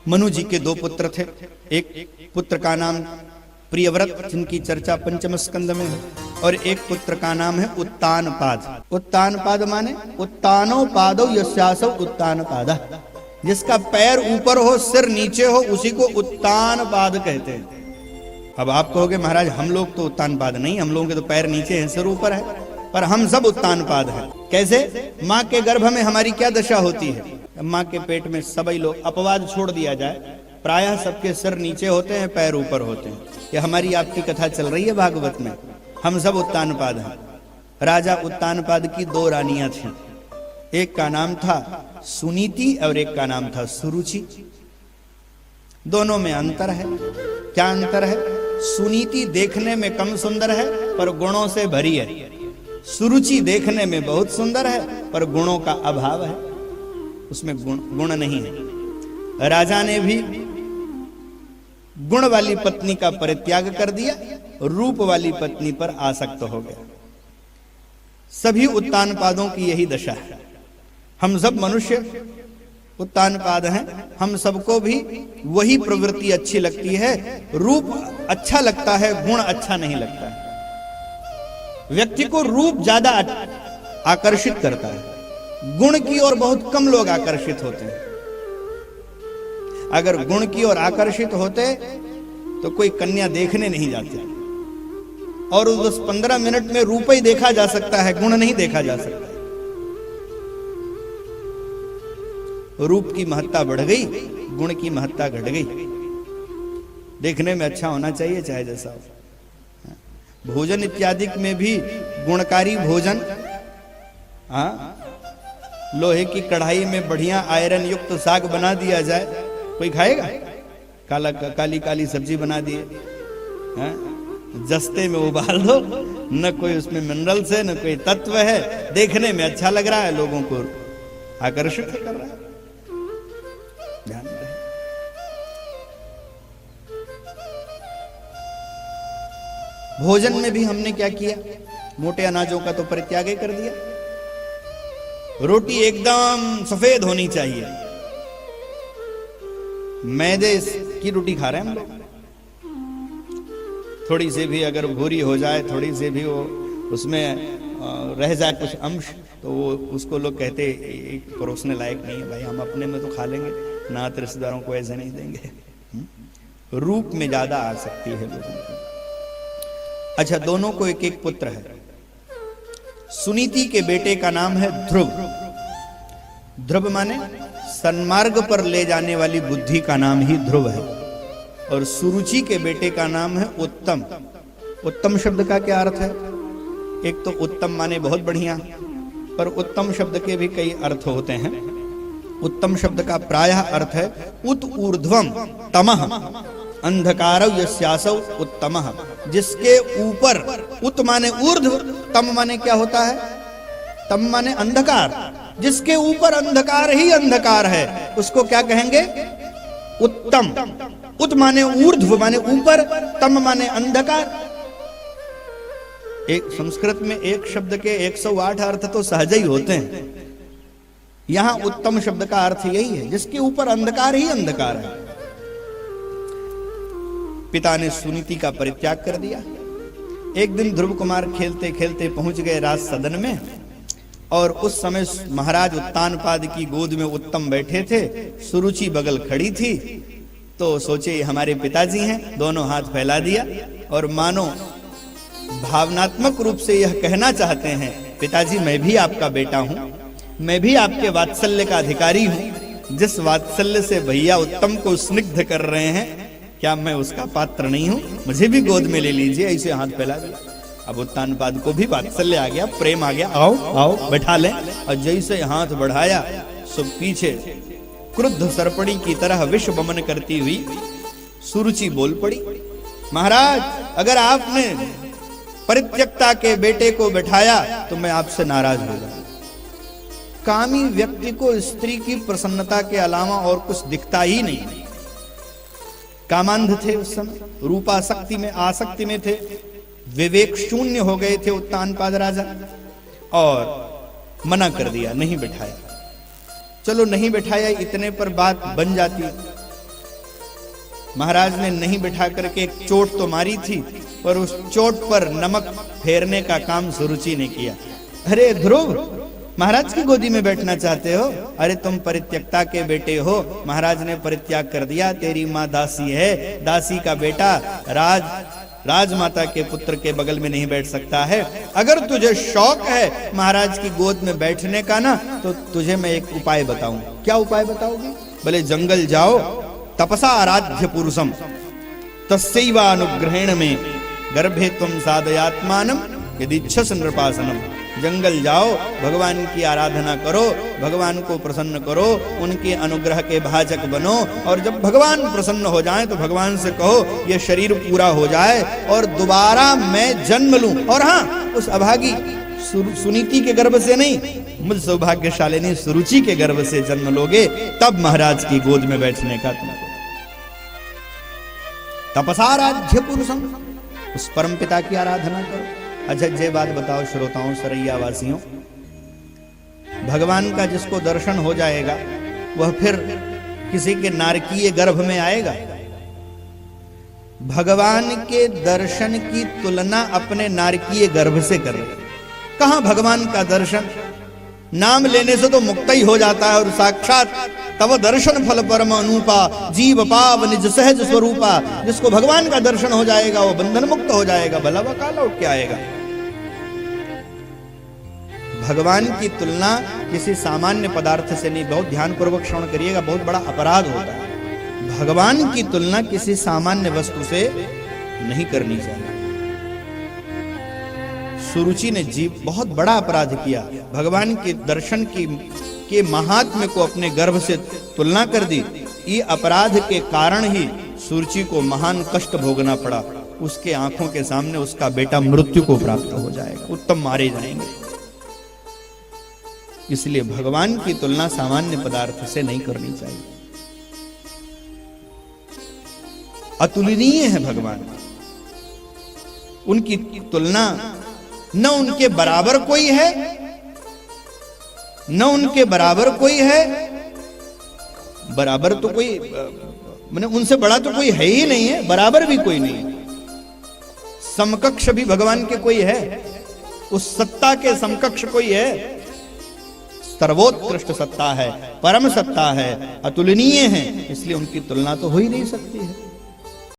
मनु जी के दो पुत्र थे। एक पुत्र का नाम प्रियव्रत, जिनकी चर्चा पंचम स्कंद में है, और एक पुत्र का नाम है उत्तानपाद। उत्तानपाद माने उत्तानो पादो यस्यासौ उत्तानपादः, जिसका पैर ऊपर हो सिर नीचे हो उसी को उत्तानपाद कहते हैं। अब आप कहोगे महाराज हम लोग तो उत्तानपाद नहीं, हम लोगों के तो पैर नीचे हैं सिर ऊपर है, पर हम सब उत्तानपाद हैं। कैसे? माँ के गर्भ में हमारी क्या दशा होती है? माँ के पेट में सभी लोग, अपवाद छोड़ दिया जाए, प्रायः सबके सिर नीचे होते हैं पैर ऊपर होते हैं। ये हमारी आपकी कथा चल रही है भागवत में, हम सब उत्तानपाद हैं। राजा उत्तानपाद की दो रानियां थीं, एक का नाम था सुनीति और एक का नाम था सुरुचि। दोनों में अंतर है। क्या अंतर है? सुनीति देखने में कम सुंदर है पर गुणों से भरी है, सुरुचि देखने में बहुत सुंदर है पर गुणों का अभाव है, उसमें गुण नहीं है। राजा ने भी गुण वाली पत्नी का परित्याग कर दिया, रूप वाली पत्नी पर आसक्त हो गया। सभी उत्तानपादों की यही दशा है। हम सब मनुष्य उत्तानपाद हैं, हम सबको भी वही प्रवृत्ति अच्छी लगती है, रूप अच्छा लगता है, गुण अच्छा नहीं लगता है। व्यक्ति को रूप ज्यादा आकर्षित करता है, गुण की ओर बहुत कम लोग आकर्षित होते हैं। अगर गुण की ओर आकर्षित होते तो कोई कन्या देखने नहीं जाती, और उस 15 मिनट में रूप ही देखा जा सकता है, गुण नहीं देखा जा सकता। रूप की महत्ता बढ़ गई, गुण की महत्ता घट गई। देखने में अच्छा होना चाहिए चाहे जैसा हो। भोजन इत्यादि में भी गुणकारी भोजन, लोहे की कढ़ाई में बढ़िया आयरन युक्त साग बना दिया जाए, कोई खाएगा? काली काली सब्जी बना दिए, जस्ते में उबाल दो, न कोई उसमें मिनरल्स है न कोई तत्व है, देखने में अच्छा लग रहा है, लोगों को आकर्षित कर रहा है। ध्यान रहे। भोजन में भी हमने क्या किया? मोटे अनाजों का तो परित्याग कर दिया। रोटी एकदम सफेद होनी चाहिए, मैदे की रोटी खा रहे हैं हम लोग। थोड़ी सी भी अगर भूरी हो जाए, थोड़ी सी भी वो उसमें रह जाए कुछ अंश, तो वो उसको लोग कहते एक परोसने लायक नहीं है। भाई हम अपने में तो खा लेंगे, ना रिश्तेदारों को ऐसे नहीं देंगे। रूप में ज्यादा आसक्ति है लोगों को। अच्छा, दोनों को एक एक पुत्र है। सुनीति के बेटे का नाम है ध्रुव। ध्रुव माने सन्मार्ग पर ले जाने वाली बुद्धि का नाम ही ध्रुव है। और सुरुचि के बेटे का नाम है उत्तम। उत्तम शब्द का क्या अर्थ है? एक तो उत्तम माने बहुत बढ़िया, पर उत्तम शब्द के भी कई अर्थ होते हैं। उत्तम शब्द का प्रायः अर्थ है उत ऊर्ध्वम तमः अंधकारौ यस्यासौ उत्तमः, जिसके ऊपर, उत माने ऊर्ध्व, तम माने क्या होता है? तम माने अंधकार, जिसके ऊपर अंधकार ही अंधकार है उसको क्या कहेंगे? उत्तम। उत माने ऊर्ध्व माने ऊपर, तम माने अंधकार। एक संस्कृत में एक शब्द के 108 अर्थ तो सहज ही होते हैं। यहां उत्तम शब्द का अर्थ यही है, जिसके ऊपर अंधकार ही अंधकार है। पिता ने सुनीति का परित्याग कर दिया। एक दिन ध्रुव कुमार खेलते खेलते पहुंच गए राज सदन में, और उस समय महाराज उत्तानपाद की गोद में उत्तम बैठे थे, सुरुचि बगल खड़ी थी। तो सोचे हमारे पिताजी हैं, दोनों हाथ फैला दिया और मानो भावनात्मक रूप से यह कहना चाहते हैं, पिताजी मैं भी आपका बेटा हूं, मैं भी आपके वात्सल्य का अधिकारी हूं। जिस वात्सल्य से भैया उत्तम को स्निग्ध कर रहे हैं, क्या मैं उसका पात्र नहीं हूं? मुझे भी गोद में ले लीजिए। ऐसे हाथ फैला दिया। अब उत्तानपाद को भी वात्सल्य आ गया, प्रेम आ गया, आओ आओ बैठा लें। और जैसे हाथ बढ़ाया, सब पीछे क्रुद्ध सर्पणी की तरह विष बमन करती हुई सुरुचि बोल पड़ी, महाराज अगर आपने परित्यक्ता के बेटे को बैठाया तो मैं आपसे नाराज हो जाऊं। कामी व्यक्ति को स्त्री की प्रसन्नता के अलावा और कुछ दिखता ही नहीं। कामांध थे उस समय, रूपासक्ति में आसक्ति में थे, विवेक शून्य हो गए थे उत्तानपाद राजा, और मना कर दिया, नहीं बैठाया। चलो नहीं बैठाया, इतने पर बात बन जाती। महाराज ने नहीं बिठा करके एक चोट तो मारी थी, पर उस चोट पर नमक फेरने का काम सुरुचि ने किया। अरे ध्रुव, महाराज की गोदी में बैठना चाहते हो? अरे तुम परित्यक्ता के बेटे हो, महाराज ने परित्याग कर दिया, तेरी माँ दासी है, दासी का बेटा राजमाता के पुत्र के बगल में नहीं बैठ सकता है। अगर तुझे शौक है महाराज की गोद में बैठने का ना, तो तुझे मैं एक उपाय बताऊं। क्या उपाय बताओगे? बोले जंगल जाओ, तपसा आराध्य पुरुषम तस्यैवा अनुग्रहेण में गर्भे तुम साधयात्मानम यदिच्छस नृपासनम। जंगल जाओ, भगवान की आराधना करो, भगवान को प्रसन्न करो, उनके अनुग्रह के भाजक बनो, और जब भगवान प्रसन्न हो जाए तो भगवान से कहो ये शरीर पूरा हो जाए और दोबारा मैं जन्म लूं। और हाँ, उस अभागी सुनीति के गर्भ से नहीं, मुझ सौभाग्यशालिनी सुरुचि के गर्भ से जन्म लोगे, तब महाराज की गोद में बैठने का तुमको। तपसाराध्य पुरुषम, उस परम पिता की आराधना करो। अच्छा ये बात बताओ श्रोताओं, सरैया वासियों, भगवान का जिसको दर्शन हो जाएगा वह फिर किसी के नारकीय गर्भ में आएगा? भगवान के दर्शन की तुलना अपने नारकीय गर्भ से करें। कहां भगवान का दर्शन? नाम लेने से तो मुक्त ही हो जाता है, और साक्षात तब दर्शन फल परम अनूपा जीव पाव निज सहज स्वरूपा। जिसको भगवान का दर्शन हो जाएगा वो बंधन मुक्त हो जाएगा, भला वह लौट के आएगा। भगवान की तुलना किसी सामान्य पदार्थ से नहीं, बहुत ध्यान पूर्वक श्रवण करिएगा, बहुत बड़ा अपराध होता है। भगवान की तुलना किसी सामान्य वस्तु से नहीं करनी चाहिए। सुरुचि ने जीव बहुत बड़ा अपराध किया, भगवान के दर्शन के महात्म्य को अपने गर्भ से तुलना कर दी। ये अपराध के कारण ही सुरुचि को महान कष्ट भोगना पड़ा। उसके आंखों के सामने उसका बेटा मृत्यु को प्राप्त हो जाएगा, उत्तम मारे जाएंगे। इसलिए भगवान की तुलना सामान्य पदार्थ से नहीं करनी चाहिए। अतुलनीय है भगवान, उनकी तुलना न उनके बराबर कोई है, न उनके बराबर कोई है, बराबर तो कोई मैंने उनसे बड़ा तो कोई है ही नहीं है, बराबर भी कोई नहीं है। समकक्ष भी भगवान के कोई है? उस सत्ता के समकक्ष कोई है? सर्वोत्कृष्ट सत्ता है, परम सत्ता है, अतुलनीय है, इसलिए उनकी तुलना तो हो ही नहीं सकती है।